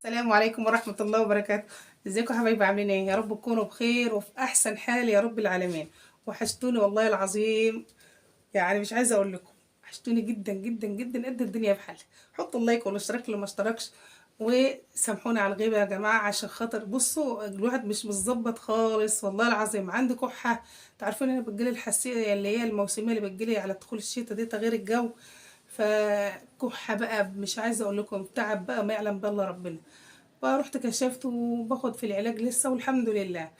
السلام عليكم ورحمة الله وبركاته. ازيكم يا حبايبي، عاملين ايه؟ يا رب تكونوا بخير وفي احسن حال يا رب العالمين. وحشتوني والله العظيم، يعني مش عايزه اقول لكم وحشتوني جدا جدا جدا قد الدنيا بحالها. حطوا اللايك والاشتراك اللي ما اشتركش، وسامحوني على الغيبه يا جماعه، عشان خاطر بصوا الواحد مش متظبط خالص والله العظيم. عندي كحه، تعرفين انا بتجيلي الحساسيه اللي هي الموسميه اللي بتجيلي على دخول الشتاء دي، تغيير الجو. فكحه بقى، مش عايزه اقول لكم تعب بقى ما يعلم بالله ربنا. فرحت كشفت وباخد في العلاج لسه والحمد لله.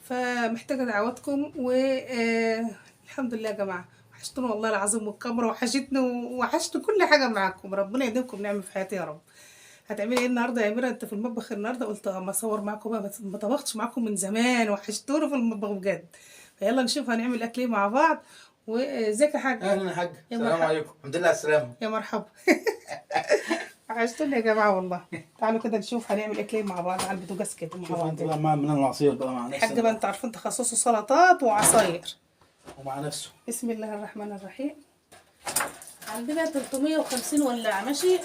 فمحتاجة دعواتكم والحمد لله يا جماعة. وحشتوني والله العظيم، والكاميرا وحشتني ووحشت كل حاجة معاكم. ربنا يديمكم نعمة في حياتي يا رب. هتعملي ايه النهارده يا اميره؟ انت في المطبخ النهارده؟ قلت اما اصور معاكم بقى، ما طبختش معاكم من زمان، وحشتوني في المطبخ بجد. فيلا نشوف هنعمل اكل ايه مع بعض. وازيك يا حاج؟ اهلا يا حاج، يا السلام مرحبا. عليكم، الحمد لله على السلامه. يا مرحبا. وحشتوني يا جماعه والله. تعالوا كده نشوف هنعمل اكل ايه مع بعض على البوتاجاز كده مع شوف بعض. انت بقى من العصير بقى مع الحاج نفسك بقى بقى انتوا عارفين تخصصه سلطات وعصاير. ومع نفسه. بسم الله الرحمن الرحيم. عندنا 350 ولاعة ماشي،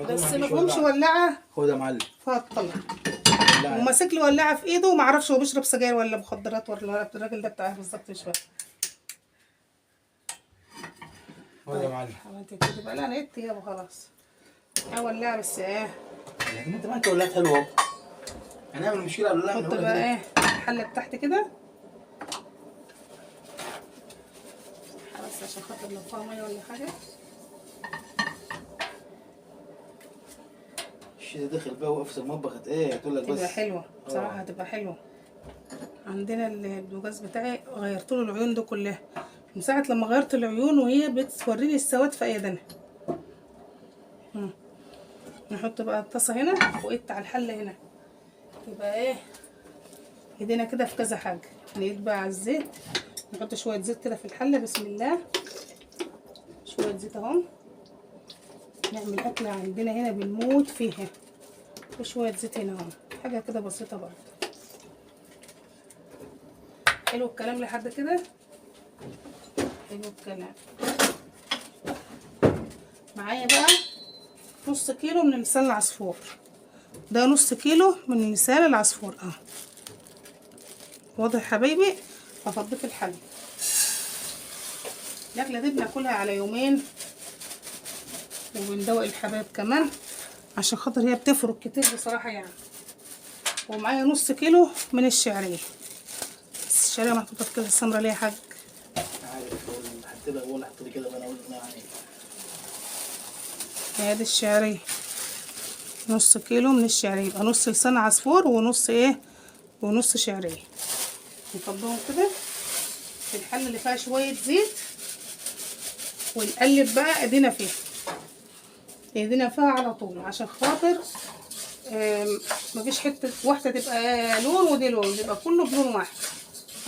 بس ما فيهمش ولاعة. خد يا معلم. فاتطلع لا وماسك لي ولاعة في ايده، وما اعرفش هو بيشرب سجاير ولا مخدرات ولا الراجل ده بتاعه بالظبط، مش فاهم. خد يا معلم. عملت كده بقى، لا انا قلت يابا خلاص. ولاعة بس ايه. لكن انت معاك ولات حلوه اهو. هنعمل مشكله ولا لا؟ حط بقى ايه الحلة تحت كده بس عشان خاطر لو فيها ميه ولا حاجة. الشيء داخل بقى وقف في المطبخ ايه تقول لك بس تبقى حلوة بصراحة، هتبقى حلوة. عندنا البوتاجاز بتاعي غيرت له العيون دي كلها من ساعة لما غيرت العيون، وهي بتوريني السواد في ايدنا. نحط بقى الطاسة هنا وقيت على الحلة هنا، يبقى ايه ايدينا كده في كذا حاجة. نقيت بقى على الزيت، نحط شوية زيت كده في الحلة. بسم الله، شوية زيت اهو. نعمل أكلة عندنا هنا بنموت فيها، وشوية زيت هنا اهو، حاجة كده بسيطة برضه. حلو الكلام لحد كده، حلو الكلام. معايا بقى نص كيلو من لسان العصفور، ده نص كيلو من لسان العصفور اهو. واضح يا حبايبي؟ هفضيه في الحل. الاكله دي بناكلها على يومين، وبندوق الحبايب كمان عشان خاطر هي بتفرق كتير بصراحه يعني. ومعايا نص كيلو من الشعريه، بس الشعريه محطوطه في كده السمره ليه يا حاج؟ عارف حتى لو ولا حط لي كده وانا اقول يعني. ادي الشعريه، نص كيلو من الشعريه، يبقى نص لسان عصفور ونص ايه، ونص شعريه. نفضهم كده في الحله اللي فيها شويه زيت، ونقلب بقى ايدينا فيها، ايدينا فيها على طول، عشان خاطر مفيش حته واحده تبقى لون ودي لون، يبقى كله بلون واحد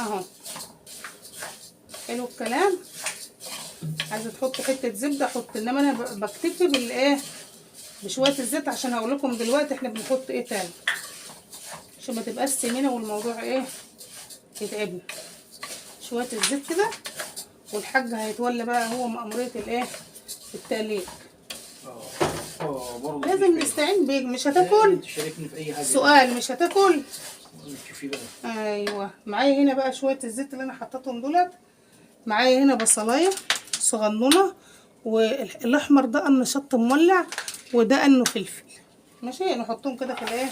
اهو. حلو الكلام. عايزه تحط حته زبده حط، انما انا بكتفي بالايه، بشويه الزيت، عشان هقول لكم دلوقتي احنا بنحط ايه تاني عشان ما تبقاش سمينه والموضوع ايه يتعبنا. شويه الزيت كده، والحاج هيتولى بقى هو مأمورية الايه، التقليب. برضه لازم نستعين بيك. مش هتاكل؟ تشاركني في اي حاجه. سؤال، مش هتاكل؟ شوفي بقى. ايوه. معايا هنا بقى شويه الزيت اللي انا حطيتهم دولت. معايا هنا بصلايه صغنونه، والاحمر ده انه شط مولع، وده انه فلفل ماشي. نحطهم كده في الايه،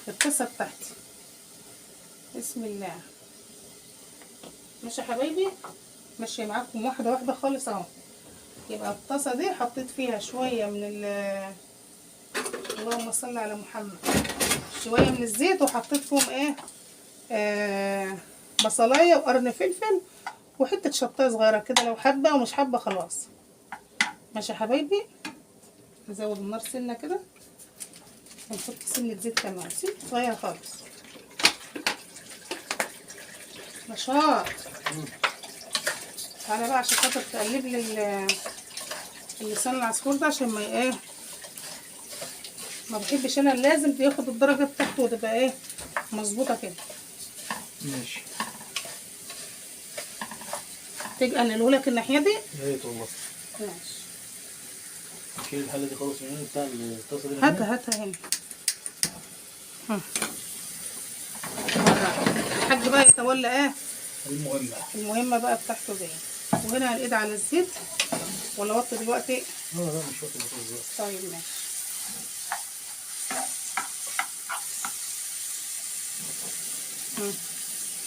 في الطاسه بتاعتي. بسم الله. ماشي يا حبايبي، ماشيه معاكم واحده واحده خالص اهو. يبقى الطاسه دي حطيت فيها شويه من اللهم صل على محمد، شويه من الزيت، وحطيت فيهم ايه بصلايه وقرن فلفل وحته شطه صغيره كده لو حابه، ومش حابه خلاص. ماشي يا حبايبي. نزود النار سنه كده، ونحط سنه زيت كمان صغيره خالص. نشاط. تعالى بقى عشان خاطر تقلب لي اللسان العصفور ده، عشان ما ايه، ما بحبش انا، لازم ياخد الدرجه بتاعته وتبقى ايه مظبوطه كده. ماشي. تيجي انقله لك الناحيه دي. يا ريت والله. ماشي. شيل الحله دي خالص من هنا بتاع الطاسه دي من هاتها هنا. هاتها هنا. الحاج بقى يتولى ايه المهمه. المهمة بقى بتاعته دي. وهنا هنقيد على الزيت ولا وطي دلوقتي؟ لا مش وقت دلوقتي. طيب ماشي.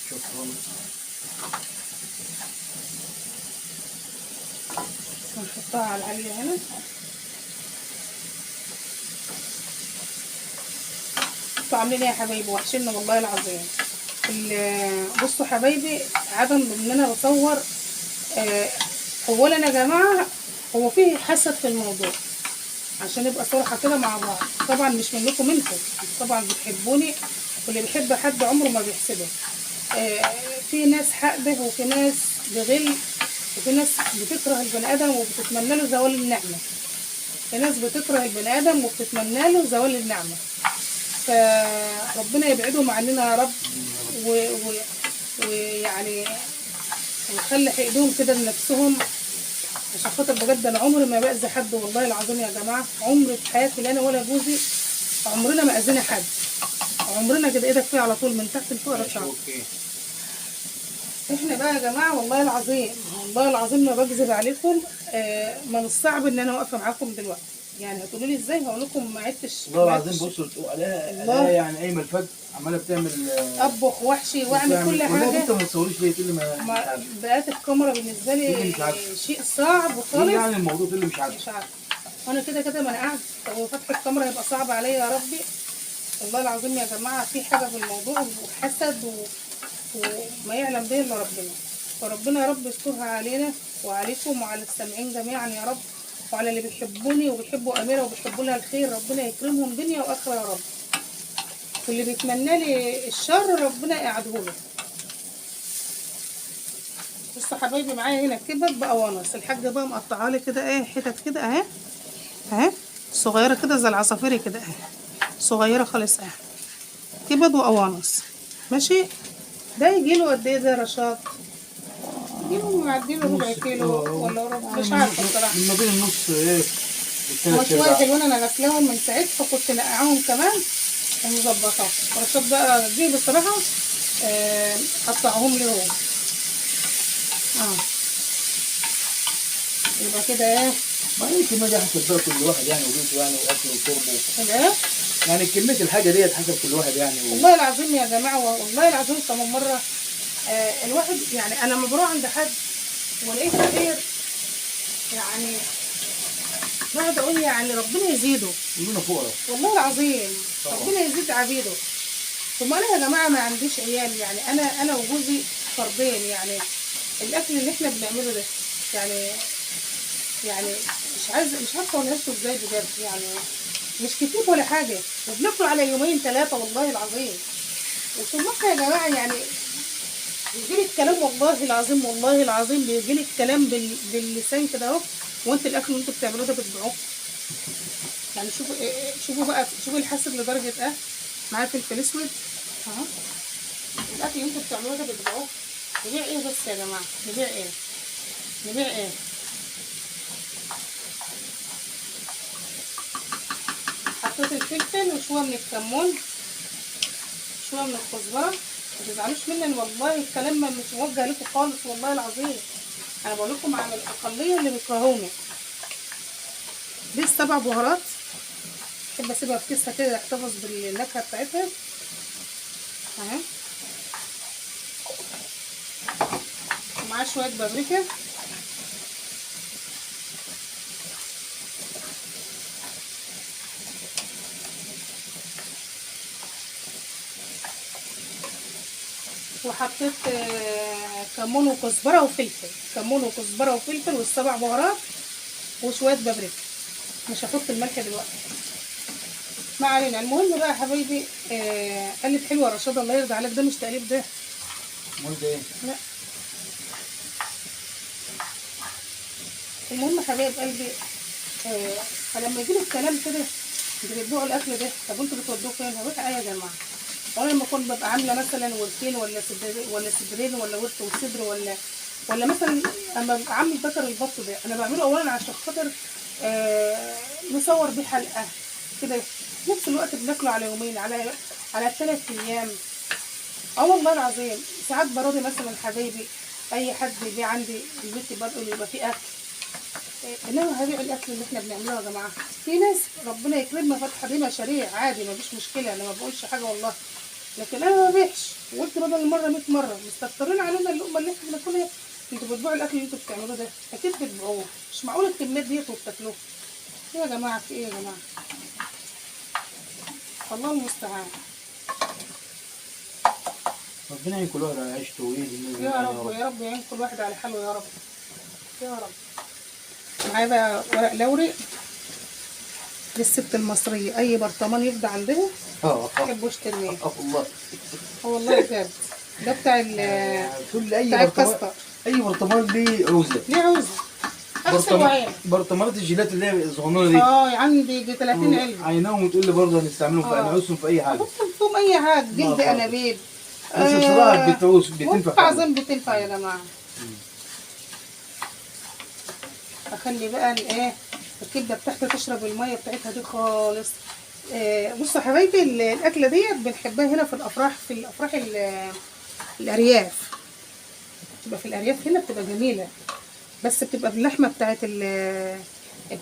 شكرا. هنحطها على العالية هنا. انتوا عاملين ايه يا حبايبي؟ وحشنا والله العظيم. بصوا حبايبي، عدم ان انا بصور اولا يا جماعه هو فيه حسد في الموضوع، عشان نبقى صراحه كده مع بعض. طبعا مش منكم انتوا، طبعا بتحبوني، واللي بيحب حد عمره ما بيحسده. في ناس حقده، وفي ناس بغل، وفي ناس بتكره البني ادم وبتتمنى له زوال النعمه. في ناس بتكره البني ادم وبتتمنى له زوال النعمه. فربنا يبعدهم عننا يا رب، ويعني ويخلي حقدهم كده لنفسهم. عشان خاطر بجد انا عمري ما باذي حد والله العظيم يا جماعه. عمري في حياتي لا انا ولا جوزي عمرنا ما اذينا حد. عمرنا كده ايدك فيه على طول من تحت لفوق رشاق. احنا بقى يا جماعه والله العظيم والله العظيم ما بكذب عليكم. من الصعب ان انا واقفه معاكم دلوقتي. يعني هتقولوا لي ازاي؟ هقول لكم ما عدتش والله العظيم. بصوا عليها يعني قايمه الفجر عماله بتعمل اطبخ واحشي واعمل كل والله حاجه. انت ما تصوريش ليه؟ تقول لي ما بقت الكاميرا بالنسبه لي مش عارفة. شيء صعب خالص. ايه يعني الموضوع اللي مش عارف؟ مش عارفه. وانا كده كده ما انا قاعده. طب فتح الكاميرا يبقى صعب عليا يا ربي؟ والله العظيم يا جماعه في حاجه في الموضوع وحسد وما يعلم به الا ربنا. فربنا يا رب يسترها علينا وعليكم وعلى السامعين جميعا يا رب، وعلى اللي بيحبوني وبيحبوا اميره وبيحبوا لها الخير. ربنا يكرمهم دنيا واخره يا رب. واللي بيتمنى لي الشر ربنا يقعده له. بصوا حبايبي معايا هنا كبد بقوانص. الحاجه بقى مقطعها لي كده ايه حتت كده اهي اهي صغيره كده زي العصافير كده اهي صغيره خالص اهي. كبد وقوانص ماشي. ده يجيله قد ايه ده رشاط؟ يجيله معديله ربع كيلو ولا ربع، مش عارفه بصراحه. من ما بين النص ايه هو شويه حلوين انا غسلاهم من ساعتها، كنت نقعاهم كمان ومظبطاهم. رشاط بقى دي بصراحه قطعهم لي هو. يبقى كده ايه؟ ما هي الكمية دي حسب بقى كل واحد يعني وبيته يعني واكله وشربه. الايه؟ يعني كمية الحاجة ديت حسب كل واحد يعني والله العظيم يا جماعه والله العظيم كمان مره الواحد يعني انا لما بروح عند حد والاقيه خير يعني بقعد اقول يعني ربنا يزيده. يقولون فقراء والله العظيم ربنا يزيد عبيده. ثم انا يا جماعه ما عنديش عيال، يعني انا وجوزي فردين. يعني الاكل اللي احنا بنعمله ده يعني مش عارفه اقولها لكم ازاي بجد. يعني مش كتير ولا حاجه، وبناكل على يومين ثلاثه والله العظيم. وثم يا جماعه يعني بيجيلي الكلام والله العظيم والله العظيم بيجيلي الكلام باللسان كده اهو. وانت الاكل اللي انتوا بتعملوه ده بتبيعوه؟ يعني شوفوا بقى، شوفوا الحسد لدرجه ايه. معايا فلفل اسود اهو. الاكل اللي انتوا بتعملوه ده بتبيعوه؟ نبيع ايه بس يا جماعه؟ نبيع ايه؟ نبيع ايه؟ حطيت الفلفل وشويه من الكمون شويه من الكزبره. ما تزعلوش مني والله الكلام مش موجه لكم خالص والله العظيم. انا بقول لكم عن الاقليه اللي بيكرهوني. دي السبع بهارات. بحب اسيبها في كيسها كده يحتفظ بالنكهه بتاعتها اهي. ومعاه شويه بابريكا وحطيت كمون وكزبره وفلفل. كمون وكزبره وفلفل والسبع بهارات وشويه بابريكا. مش هحط الملح دلوقتي، ما علينا. المهم بقى يا حبايبي قلب حلوه يا رشاد الله يرضى عليك. ده مش تقليب ده. امال ده ايه؟ لا. المهم حبايب قلبي فلما يجيلي الكلام كده انتوا بتدوقوا الاكل ده، طب انتوا بتودوه فين؟ هروح ايه يا جماعه؟ وانا لما اكون ببقى عامله مثلا وركين ولا صدرين ولا ورك وصدر ولا مثلا اما ببقى عامل بكر البط ده انا بعمله اولا عشان خاطر نصور بيه حلقه كده، في نفس الوقت بناكله على يومين، على 3 ايام. اه والله العظيم ساعات براضي مثلا حبايبي اي حد جه عندي البيت برضه يبقى فيه اكل. انما هبيع الاكل اللي احنا بنعمله يا جماعه؟ في ناس ربنا يكرمنا فاتحه بيه مشاريع عادي، ما فيش مشكله، انا ما بقولش حاجه والله، لكن انا ما ببيعش. وقلت بدل المره 100 مره مستكترين علينا اللقمه اللي احنا بناكلها. انتوا بتبيعوا الاكل اللي انتوا بتعملوه ده، اكيد بتبيعوه، مش معقول الكميات ديت وبتاكلوه. ايه يا جماعه، في ايه يا جماعه؟ الله المستعان. ربنا يعين كل واحد على عيشته وايده. يا رب يا رب يعين كل واحد على حاله يا رب يا رب. معايا بقى ورق لوري للست المصريه، اي برطمان يفضى عندها يحبوا يشتريه. والله والله بجد. ده بتاع كل اي بتاع برطمان، الكاستر. اي برطمان ليه عوزه. ليه عوزه؟ اغسل وعين. برطمانات الجيلات اللي هي الصغنونه دي عندي يجي 30 علبه. عيناهم وتقول لي برضه هنستعملهم في نعوزهم في اي حاجه. ممكن فيهم اي حاجه، جلد انابيب. بس بصراحه بتنفع عظيم، بتنفع يا جماعه. اخلي بقى الايه الكبده بتاعتي تشرب الميه بتاعتها دي خالص. بصوا يا حبايبي، الاكله ديت بنحبها هنا في الافراح، الارياف. بتبقى في الارياف هنا بتبقى جميله، بس بتبقى باللحمه بتاعت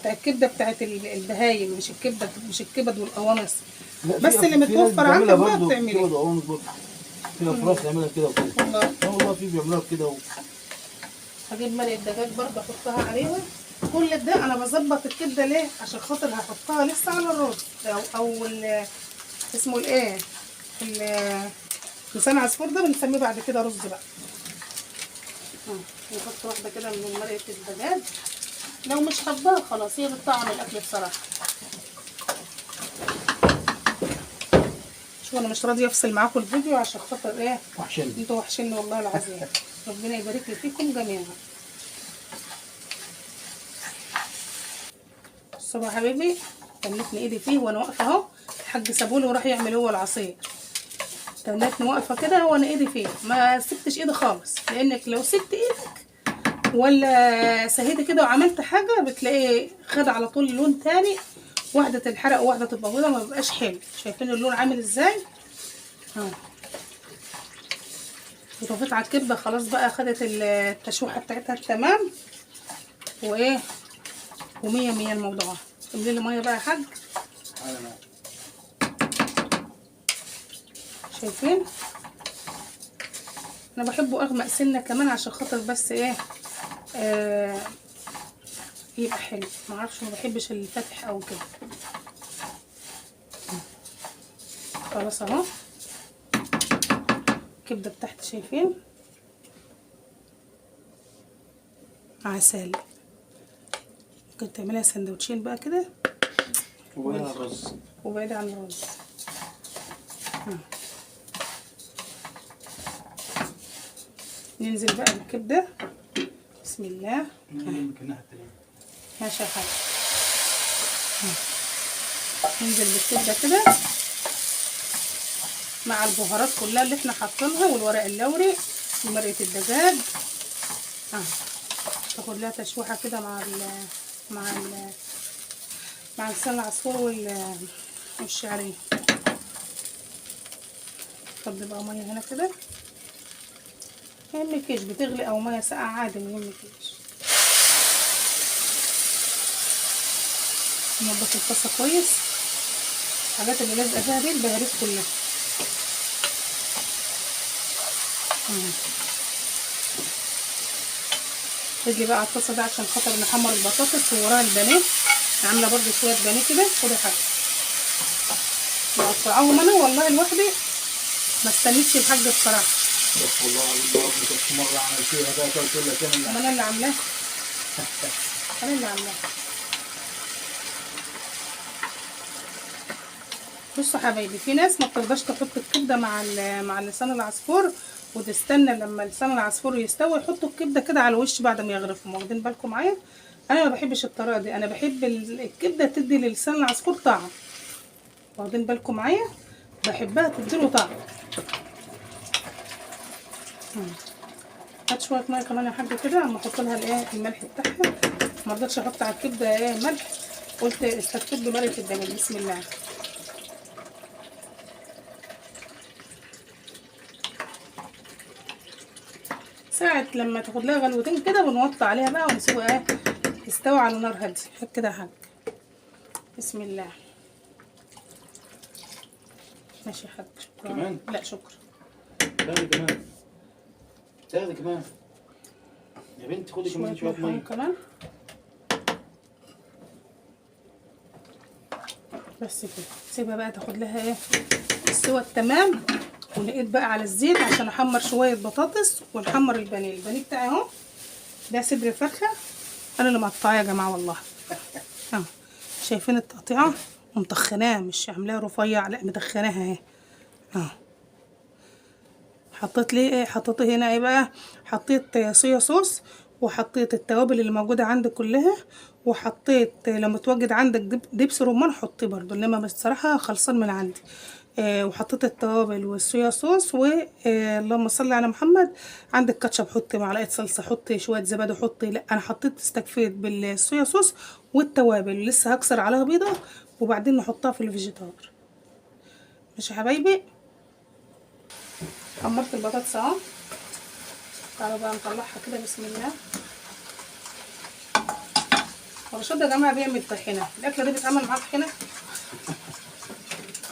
الكبده بتاعت البهايم، مش الكبد والقوانص. بس اللي متوفر عندك بقى بتعملي. في افراح تعملها كده وكده. والله والله في بيعملوها كده هجيب مرقه دجاج برضه احطها عليها. كل ده انا بظبط الكبده ليه؟ عشان خاطر هحطها لسه على الرز، او اسمه الايه، لسان عصفور ده بنسميه بعد كده رز بقى. نحط واحده كده من مرقه الدجاج، لو مش حباها خلاص، هي بتطعم الاكل بصراحه. شوفوا انا مش راضيه افصل معاكم الفيديو عشان خاطر ايه؟ وحشني. انتوا وحشني والله العظيم. ربنا يبارك لي فيكم جميعا. بصوا يا حبيبي، تنتني ايدي فيه وانا واقفه اهو. الحاج سابولي وراح يعمل هو العصير، تنتني واقفه كده وانا ايدي فيه، ما سبتش ايدي خالص، لانك لو سبت ايدك ولا سهيتي كده وعملت حاجه بتلاقي خد على طول لون تاني، واحده تنحرق وواحده تبقى بيضه، ما بيبقاش حلو. شايفين اللون عامل ازاي؟ وطفيت على الكبده خلاص بقى، خدت التشويحه بتاعتها تمام، وايه ومية مية الموضوع. املي لي ميه بقى يا حاج. شايفين انا بحبه اغمق سنه كمان عشان خاطر بس ايه يبقى حلو. معرفش، ما بحبش الفاتح او كده. خلاص اهو الكبده بتاعتي شايفين عسل. ممكن تعملها سندوتشين بقى كده وبعيد عن الرز. وبعيد عن الرز. ننزل بقى بالكبده. بسم الله. ماشي يا حاج. ننزل بالكبده كده مع البهارات كلها اللي احنا حاطينها، والورق اللوري ومرقه الدجاج. تاخد لها تشويحه كده مع لسان العصفور والشعريه. فضي بقى ميه هنا كده، ميهمكيش بتغلي او ميه ساقعه عادي، ميهمكيش. ننضف الطاسه كويس، الحاجات اللي لازقه فيها دي البهارات كلها. نيجي بقى على الطاسه ده عشان خاطر نحمر البطاطس ووراها البانيه. عامله برده شويه بانيه كده. خدي حاجه مقطعاهم انا والله لوحدي، ما استنيتش الحاج بصراحه. والله العظيم كنت مره عملتيها بقى قلت لك انا اللي عاملاها. انا اللي عاملاها. بصوا حبايبي، في ناس ما بترضاش تحط الكبده مع لسان العصفور وتستنى لما لسان العصفور يستوي يحطوا الكبده كده على الوش بعد ما يغرفوا. واخدين بالكم معايا؟ انا ما بحبش الطريقه دي، انا بحب الكبده تدي للسان العصفور طعم. واخدين بالكم معايا؟ بحبها تديله طعم. هات شويه ميه كمان يا حاجه كده، اما احط لها الايه الملح بتاعها. ما رضيتش احط على الكبده ايه ملح، قلت استكفيت بمرقه الدجاج. بسم الله. ساعة لما تاخد لها غلوتين كده بنوطي عليها بقى ونسيبها ايه تستوي على نار هاديه. هات كده يا حاج. بسم الله. ماشي يا حاج. شكرا. كمان؟ لا شكرا. تاخدي كمان، تاخدي كمان يا بنتي، خدي كمان شويه ملح ميه. كمان. بس كده سيبها بقى تاخد لها ايه السوا التمام. ولقيت بقى على الزيت عشان احمر شويه بطاطس ونحمر البانيه. البانيه بتاعي اهو، ده صدر الفرخه انا اللي مقطعاه يا جماعه والله. اهو شايفين التقطيعه، ومطخناه مش عاملاه رفيع، لا مدخناها اهي. اهو حطيت ليه ايه، حطيت هنا ايه بقى، حطيت صويا صوص، وحطيت التوابل اللي موجوده عندي كلها، وحطيت لما توجد عندك دبس رمان حطيه برضو، انما بصراحه خلصان من عندي. وحطيت التوابل والصويا صوص، اللهم صل على محمد. عندك كاتشب حطي، معلقه صلصه حطي، شويه زبادي حطي. لا انا حطيت استكفيت بالصويا صوص والتوابل. لسه هكسر عليها بيضه وبعدين نحطها في الفيجيتار. ماشي يا حبايبي. حمرت البطاطس اهو، تعالوا بقى نطلعها كده. بسم الله. ورشاد يا جماعه بيعمل طحينه، الاكله دي بتتعمل معاها طحينه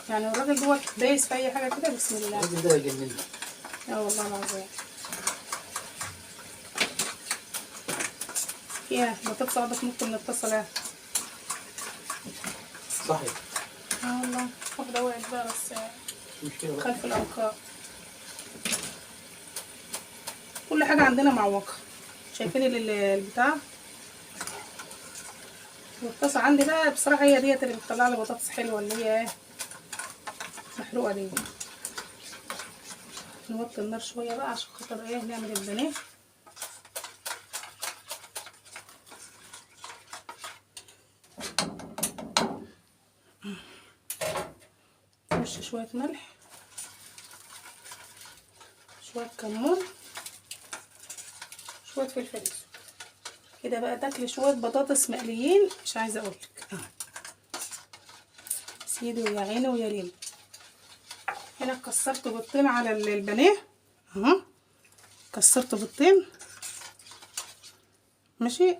يعني. الراجل دوت دايس في اي حاجه كده. بسم الله. الراجل ده يجنني. اه والله العظيم. فيها بطاطس واحده ممكن نتصل. صحيح. اه والله واحده وقعت بقى بس مشكله بقى. خلف الانقاض. كل حاجه عندنا معوقه. شايفين البتاع والطاسه عندي بقى بصراحه هي ديت اللي بتطلع لي بطاطس حلوه، اللي هي ايه محروقه دي. نوطي النار شويه بقى عشان خاطر ايه نعمل البانيه. نرش شويه ملح، شويه كمون، شويه فلفل اسود كده بقى تاكلي شويه بطاطس مقليين مش عايزه اقولك. سيدي ويا عيني ويا ريم. هنا كسرت بيضتين على البانيه اهو، كسرت بيضتين ماشي.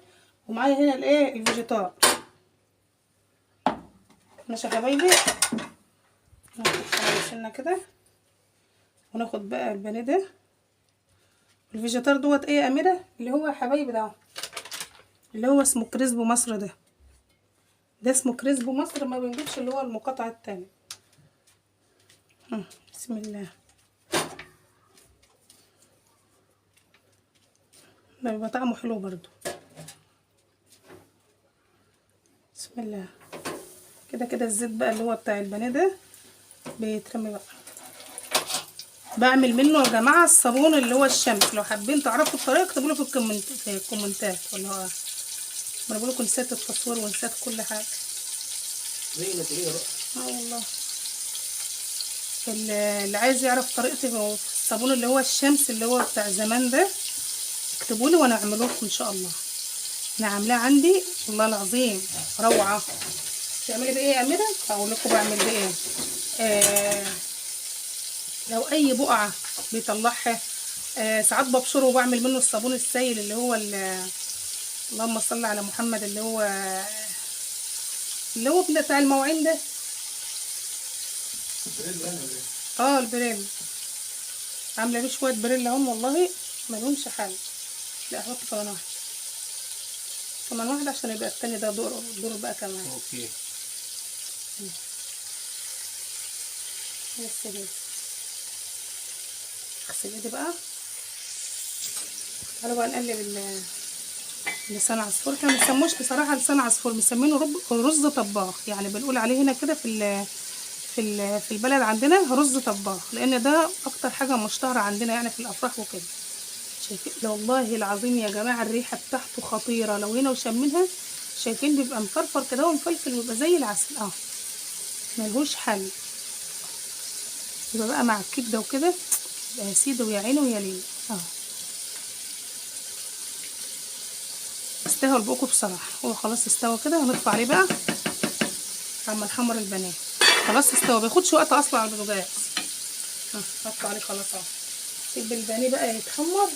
ومعايا هنا الايه الفيجيتار. ماشي يا حبايبي. ناخد سنه كده وناخد بقى البانيه ده. الفيجيتار دوت ايه يا اميره، اللي هو يا حبايبي ده اللي هو اسمه كريسبو مصر. ده اسمه كريسبو مصر، ما بنجيبش اللي هو المقاطعه التانية. بسم الله. ده بيبقى طعمه حلو برضو. بسم الله. كده كده الزيت بقى اللي هو بتاع البانيه ده بيترمي بقى. بعمل منه يا جماعه الصابون اللي هو الشمس. لو حابين تعرفوا الطريقه اكتبوا لي في الكومنتات. ولا هو ما انا بقول لكم نسيت التصوير ونسيت كل حاجه. ليه بقى؟ والله اللي عايز يعرف طريقتي في الصابون اللي هو الشمس اللي هو بتاع زمان ده اكتبوا لي وانا اعمله لكم ان شاء الله. انا عاملاه عندي والله العظيم روعه. تعملي بايه يا اميره؟ هقول لكم بعمل بايه. لو اي بقعه بيطلعها. ساعات ببشره وبعمل منه الصابون السائل اللي هو اللهم صل على محمد، اللي هو بتاع المواعين ده. البريل. عامله بيه شويه بريل اهم والله ملهمش حل. لا احط كمان واحد، كمان واحد عشان يبقى التاني ده دور بقى كمان. اوكي. بس كده. اغسل ايدي بقى. تعالوا بقى نقلب لسان عصفور. احنا بنسموش بصراحه لسان عصفور، بنسمينه رز طباخ يعني. بنقول عليه هنا كده في البلد عندنا رز طباخ، لان ده اكتر حاجه مشتهره عندنا يعني في الافراح وكده. شايفين والله العظيم يا جماعه الريحه بتاعته خطيره. لو هنا وشمينها شايفين بيبقى مفرفر كده ومفلفل ويبقى زي العسل. ملهوش حل. يبقى بقى مع الكبده وكده يبقى يا سيدي ويا عيني ويا ليل. استوى بقكم بصراحه. هو خلاص استوى كده، هنطفي عليه بقى اما نحمر البانيه. خلاص استوى، بياخدش وقت اصلا على البوتاجاز. حط عليه خلاص اهو. سيب البانيه بقى يتحمر.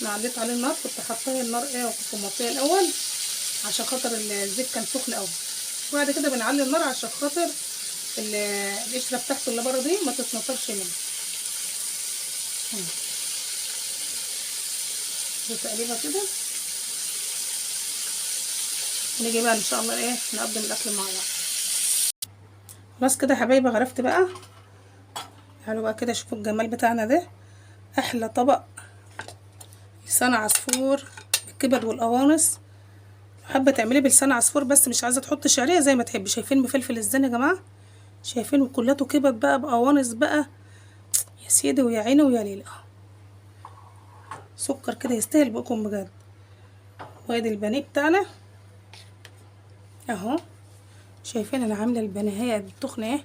انا عليت عليه النار، كنت حاطاه النار وكنت موطيه الاول عشان خاطر الزيت كان سخن قوي. وبعد كده بنعلي النار عشان خاطر القشره بتاعته اللي بره دي ما تتنطرش منه. تقليبه كده، ونيجي بقى ان شاء الله نقدم الاكل مع بعض. خلاص كده يا حبايبي، غرفت بقى. تعالوا بقى كده شوفوا الجمال بتاعنا ده. احلى طبق لسان عصفور بالكبد والقوانص. حابه تعمليه بلسان عصفور بس مش عايزه تحطي شعريه زي ما تحبي. شايفين بفلفل الزن يا جماعه؟ شايفين؟ وكلاته كبد بقى بقوانص بقى، يا سيدي ويا عيني ويا ليلى. سكر كده يستاهل بقكم بجد. وادي البانيه بتاعنا اهو. شايفين انا عامله البانيه قد التخنه اهي،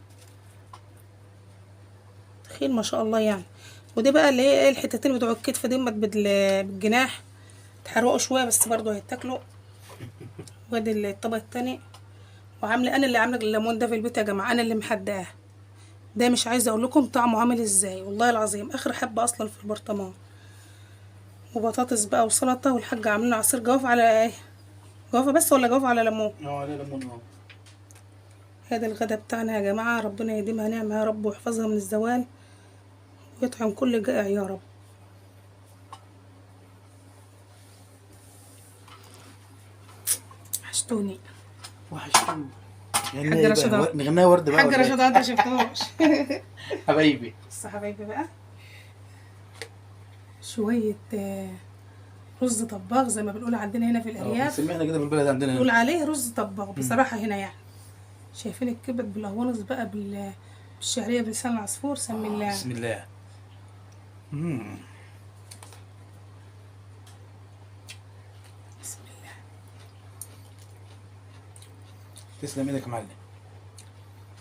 تخيل ما شاء الله يعني. ودي بقى اللي هي الحتتين بتوع الكتف دمت بالجناح، تحرقوا شويه بس برضو هيتاكلوا. وادي الطبق التاني. وعامله انا اللي عامله الليمون ده في البيت يا جماعه، انا اللي محدقاه. ده مش عايزه اقول لكم طعمه عامل ازاي والله العظيم، اخر حبه اصلا في البرطمان. وبطاطس بقى وسلطه، والحاجه عاملين عصير جوافه على ايه؟ جوافه بس ولا جوافه على ليمون؟ على ليمون. هذا الغدا بتاعنا يا جماعه، ربنا يديمها نعمه يا رب ويحفظها من الزوال ويطعم كل جائع يا رب. وحشتوني. حاجة رشيدة نغنيها ورد بقى. حاجة رشيدة انت شفتوش. حبايبي بص يا حبايبي بقى، شوية رز طباخ زي ما بنقول عندنا هنا في الأرياف. سمعنا كده في البلد عندنا نقول عليه رز طباخ بصراحة هنا يعني. شايفين الكبد بالقوانص بقى بالشعرية بلسان العصفور. سم الله. بسم الله. بسم الله. تسلم ايدك يا معلم.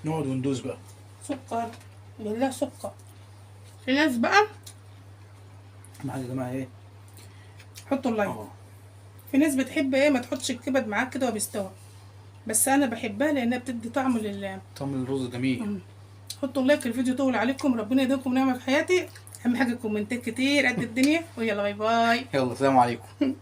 نقعد وندوس بقى. سكر بالله سكر. في ناس بقى معاك يا جماعه ايه؟ حطوا اللايك. في ناس بتحب ما تحطش الكبد معاك كده وبيستوى، بس انا بحبها لانها بتدي طعم طعم الرز جميل. حطوا اللايك. الفيديو طول عليكم، ربنا يديمكم نعمه في حياتي. اهم حاجه كومنتات كتير قد الدنيا. ويلا باي باي. يلا سلام عليكم.